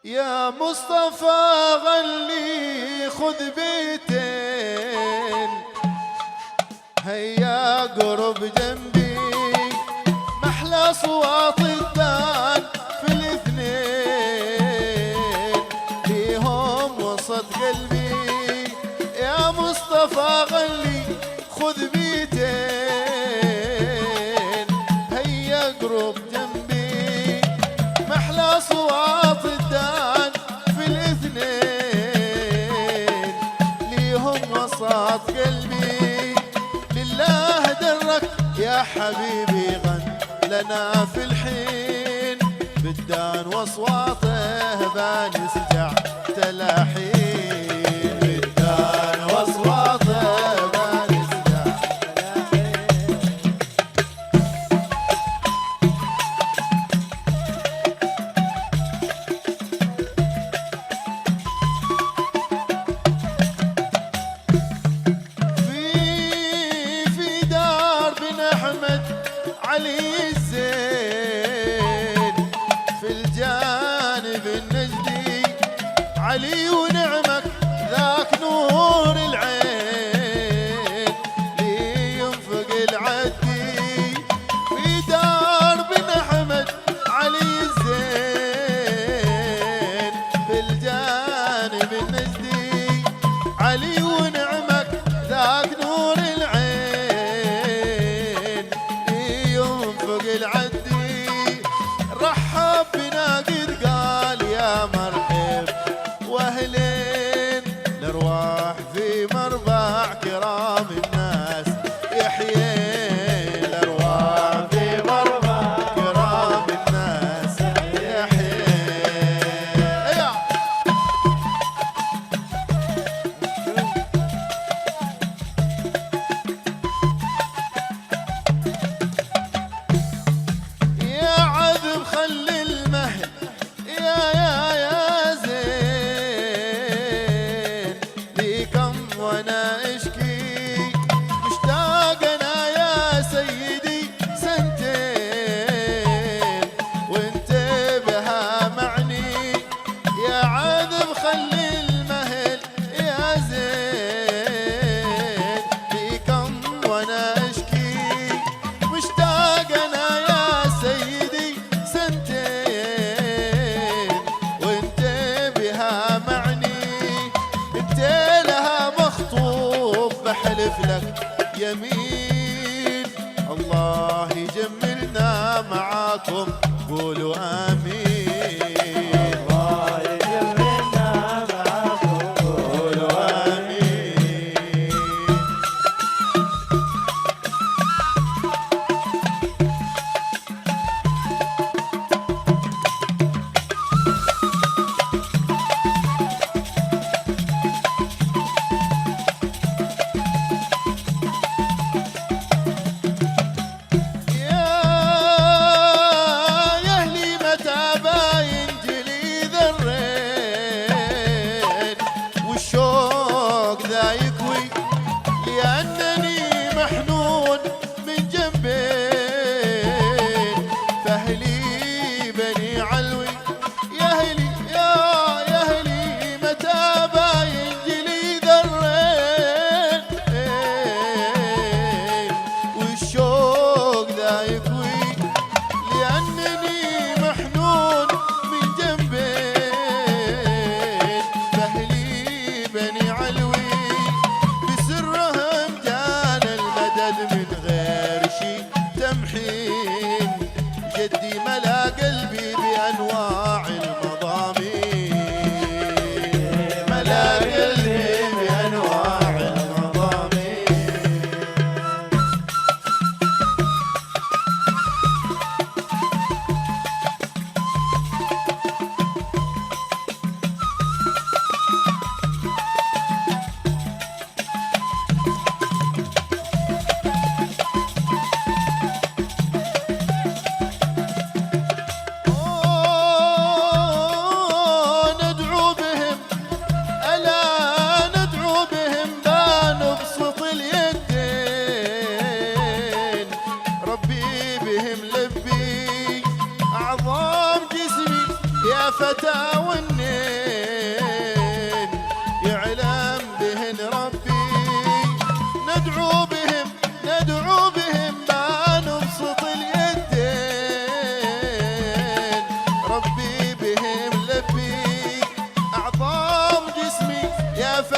يا مصطفى غلي خذ بيتين، هيا قرب جنبي محلى صوات الدان في الاثنين ليهم وسط قلبي. يا مصطفى غلي خذ بيتين، هيا قرب جنبي محلى صوات الدان في الاثنين ليهم وسط قلبي. لله درك يا حبيبي غن لنا في الحين، بالدان واصواته بنسجع تلاحين، بالدان واصواته بنسجع تلاحين. في دار بن احمد علي الزين، في الجانب النجدي علي ونعمك ذاك نور العين لينفق العدي. في دار بن احمد علي الزين، في الجانب النجدي علي ونعمك ذاك نور العين لينفق العدي. رحب بنا قد قال يا مرحب واهلين، الارواح في مربى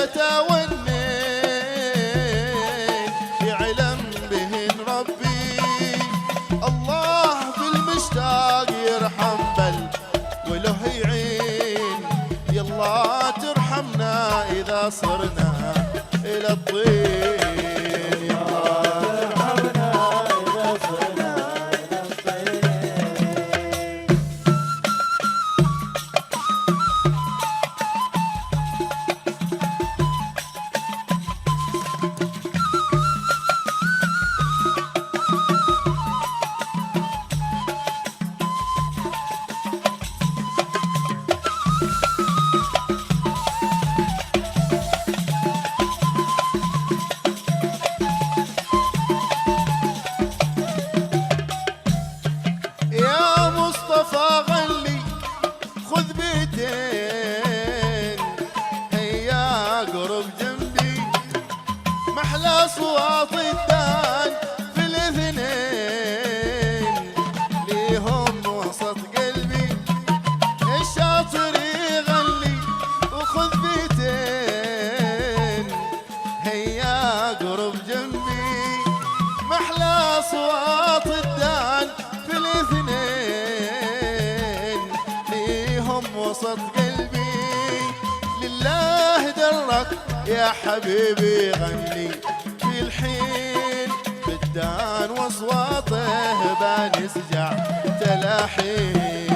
ليلته والنين يعلم بهن ربي. الله بالمشتاق يرحم بل وله يعين، يلا ترحمنا إذا صرنا إلى الطين. أصوات الدان في الاثنين ليهم وسط قلبي، الشاطر يغني وخذ بيتين هيا قرب جنبي. محلى أصوات الدان في الاثنين ليهم وسط قلبي، لله درك يا حبيبي غني في الحين بالدان واصواته بنسجع تلاحين.